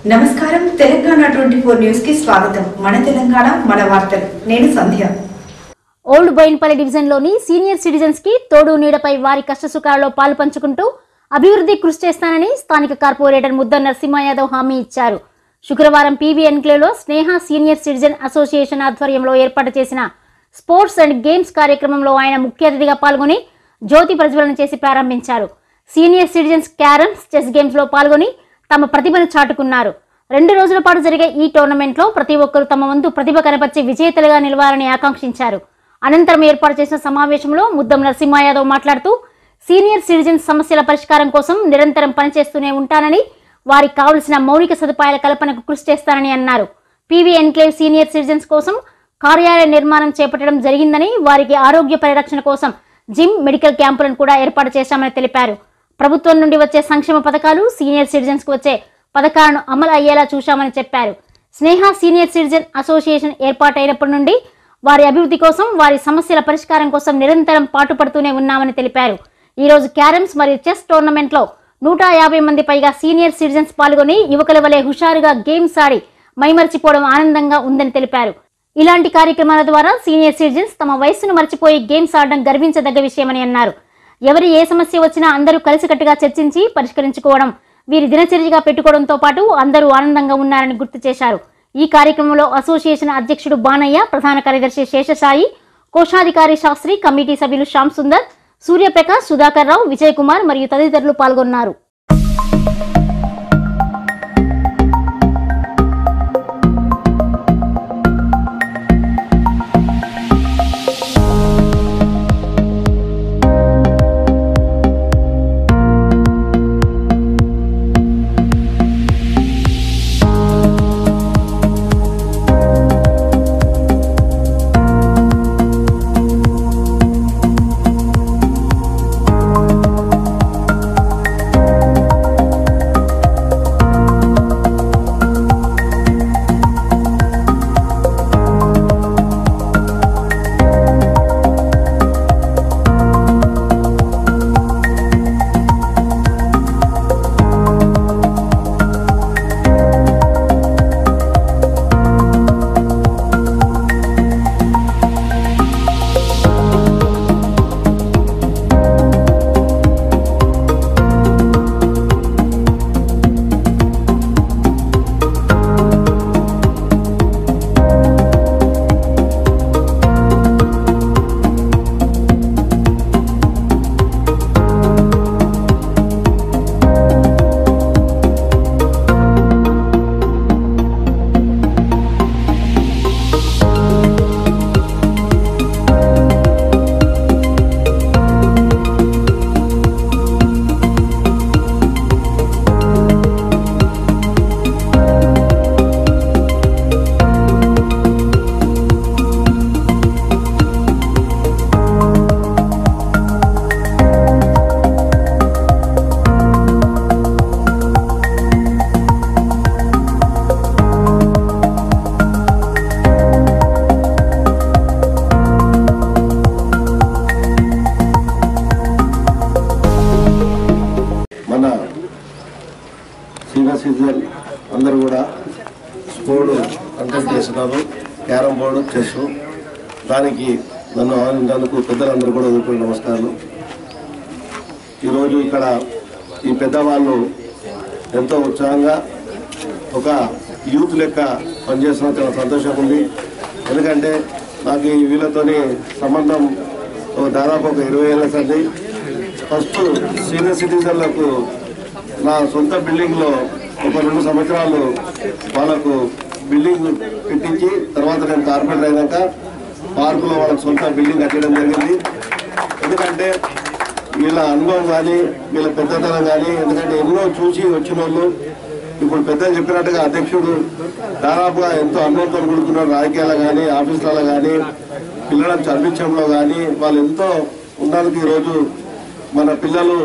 నమస్కారం తెలంగాణ 24 న్యూస్ కి స్వాగతం. మన తెలంగాణ మన వార్తలు. నేను సంధ్య. ఓల్డ్ బోయిన్పల్లి డివిజన్ లోని సీనియర్ సిటిజన్స్ కి తోడు నీడపై వారి కష్టసుఖాలలో పాలు పంచుకుంటూ అభివృద్ధి కృషి చేస్తానని స్థానిక కార్పొరేటర్ ముద్ద నరసింహ యాదవ్ హామీ ఇచ్చారు. శుక్రవారం పీవీ ఎన్క్లేవ్లో స్నేహ సీనియర్ సిటిజన్ అసోసియేషన్ ఆధ్వర్యంలో ఏర్పాటు చేసిన స్పోర్ట్స్ అండ్ గేమ్స్ కార్యక్రమంలో ఆయన ముఖ్య అతిథిగా పాల్గొని జ్యోతి ప్రజ్వలన చేసి ప్రారంభించారు. Senior citizens carroms, chess games లో పాల్గొని తమ ప్రతిభను చాటుకున్నారు. 2 రోజుల పాటు జరిగే ఈ టోర్నమెంట్ లో ప్రతి ఒక్కరూ తమ వంతు ప్రతిభ కనపర్చి విజేతలుగా నిలవాలని ఆకాంక్షించారు. అనంతరం ఏర్పాటు చేసిన సమావేశంలో ముద్దం నరసింహ యాదవ్ మాట్లాడుతూ సీనియర్ సిటిజన్స్ సమస్యల పరిష్కారం కోసం నిరంతరం పనిచేస్తూనే ఉంటానని, వారికి కావలసిన మౌలిక సదుపాయాల కల్పనకు కృషి చేస్తానని అన్నారు. పీవీ ఎన్క్లేవ్ సీనియర్ సిటిజన్స్ కోసం కార్యాలయ నిర్మాణం చేపట్టడం జరిగిందని, వారికి ఆరోగ్య పరిరక్షణ కోసం జిమ్, మెడికల్ క్యాంపులను కూడా ఏర్పాటు చేశామని తెలిపారు. ప్రభుత్వం నుండి వచ్చే సంక్షేమ పథకాలు సీనియర్ సిటిజన్స్ కు వచ్చే పథకాలను అమలు అయ్యేలా చూశామని చెప్పారు. స్నేహ సీనియర్ సిటిజన్ అసోసియేషన్ ఏర్పాటైనప్పటి నుండి వారి అభివృద్ధి కోసం, వారి సమస్యల పరిష్కారం కోసం నిరంతరం పాటుపడుతూనే ఉన్నామని తెలిపారు. ఈ రోజు క్యారమ్స్ మరియు చెస్ టోర్నమెంట్ లో 150 మంది పైగా సీనియర్ సిటిజన్స్ పాల్గొని యువకుల వలె హుషారుగా గేమ్స్ ఆడి మైమర్చిపోవడం ఆనందంగా ఉందని తెలిపారు. ఇలాంటి కార్యక్రమాల ద్వారా సీనియర్ సిటిజన్స్ తమ వయస్సును మర్చిపోయి గేమ్స్ ఆడడం గర్వించదగ్గ విషయమని అన్నారు. ఎవరి ఏ సమస్య వచ్చినా అందరూ కలిసికట్టుగా చర్చించి పరిష్కరించుకోవడం వీరి దినచర్యగా పెట్టుకోవడంతో పాటు అందరూ ఆనందంగా ఉన్నారని గుర్తు చేశారు. ఈ కార్యక్రమంలో అసోసియేషన్ అధ్యక్షుడు బానయ్య, ప్రధాన కార్యదర్శి శేషసాయి, కోశాధికారి శాస్త్రి, కమిటీ సభ్యులు శ్యామ్ సుందర్, సూర్యప్రకాష్, సుధాకర్ రావు, విజయ్ కుమార్ మరియు తదితరులు పాల్గొన్నారు. సీనియర్ సిటిజన్ అందరూ కూడా స్పోర్ట్ కంటెంట్ చేస్తున్నారు. Carrom board, chess. దానికి నన్ను ఆహ్వానించినందుకు పెద్దలందరూ కూడా ఎదుర్కొన్న నమస్కారాలు. ఈరోజు ఇక్కడ ఈ పెద్దవాళ్ళు ఎంతో ఉత్సాహంగా ఒక యూత్ లెక్క పనిచేస్తున్న చాలా సంతోషంగా ఉంది. ఎందుకంటే నాకు ఈ వీళ్ళతోని సంబంధం దాదాపు ఒక 20 ఏళ్ళ సంది. ఫస్ట్ సీనియర్ సిటిజన్లకు నా సొంత బిల్డింగ్లో ఒక 2 సంవత్సరాలు వాళ్ళకు బిల్డింగ్ పెట్టించి, తర్వాత నేను కార్పొరేటర్ అయినాక పార్కులో వాళ్ళకి సొంత బిల్డింగ్ కట్టడం జరిగింది. ఎందుకంటే వీళ్ళ అనుభవం కానీ, వీళ్ళ పెద్దతనం కానీ, ఎందుకంటే ఎన్నో చూసి వచ్చిన వాళ్ళు ఇప్పుడు పెద్దలు చెప్పినట్టుగా అధ్యక్షుడు దాదాపుగా ఎంతో అనుభవంతో కూడుకున్నారు. రాజకీయాలు కానీ, ఆఫీసులలో కానీ, పిల్లలను చదివించడంలో కానీ వాళ్ళు ఎంతో ఉన్నందుకు ఈరోజు మన పిల్లలు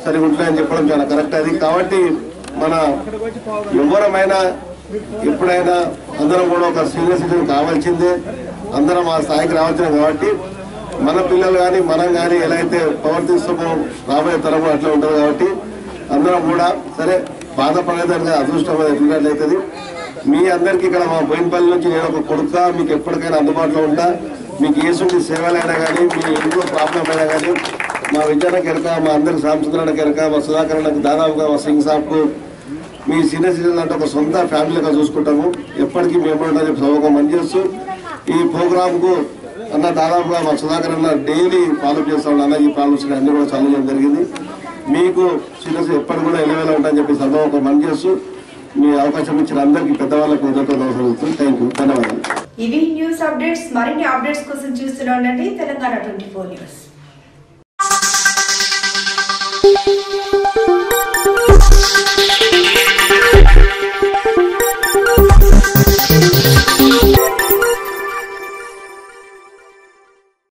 సరిగా ఉంటాయని చెప్పడం చాలా కరెక్ట్. అది కాబట్టి మన ఎవరమైనా ఎప్పుడైనా అందరం కూడా ఒక సీనియర్ సిటిజన్ కావాల్సిందే, అందరం ఆ స్థాయికి రావాల్సిందే. కాబట్టి మన పిల్లలు కానీ మనం కానీ ఎలా అయితే ప్రవర్తిస్తామో రాబోయే తరం అట్లా ఉంటుంది. కాబట్టి అందరం కూడా సరే బాధపడేదానికి అదృష్టం ఎట్లున్నట్లయితుంది. మీ అందరికీ ఇక్కడ మా బోయినపల్లి నుంచి నేను ఒక కొడుక మీకు ఎప్పటికైనా అందుబాటులో ఉంటా. మీకు ఏసుంటి సేవలైనా కానీ మీ ఇంట్లో ప్రాబ్లం అయినా కానీ మా విజయన కెరక, మా అందరికి రామచంద్రన్న కెరక, మా సుధాకరన్నకు దాదాపుగా మా సింగ్ సాబ్కు మీ సీనియర్ సిటిజన్ అంటే ఒక సొంత ఫ్యామిలీగా చూసుకుంటాము. ఎప్పటికీ మేము ఉంటామని చెప్పి సభగా పనిచేస్తూ ఈ ప్రోగ్రాంకు అన్న దాదాపుగా మా సుధాకర్ అన్న డైలీ ఫాలో చేస్తూ ఉన్నాను. ఈ ప్రాబ్లమ్స్ అన్ని కూడా సాల్వ్ చేయడం జరిగింది. మీకు సీనియర్స్ ఎప్పటి కూడా ఎలవేలా ఉంటాయని చెప్పి సభగా పనిచేస్తూ మీ అవకాశం ఇచ్చిన అందరికీ పెద్దవాళ్ళకు అవసరం. థ్యాంక్ యూ, ధన్యవాదాలు. ఇవి న్యూస్ అప్డేట్స్. మరిన్ని అప్డేట్స్ కోసం చూస్తూనే ఉండండి తెలంగాణ 24 న్యూస్.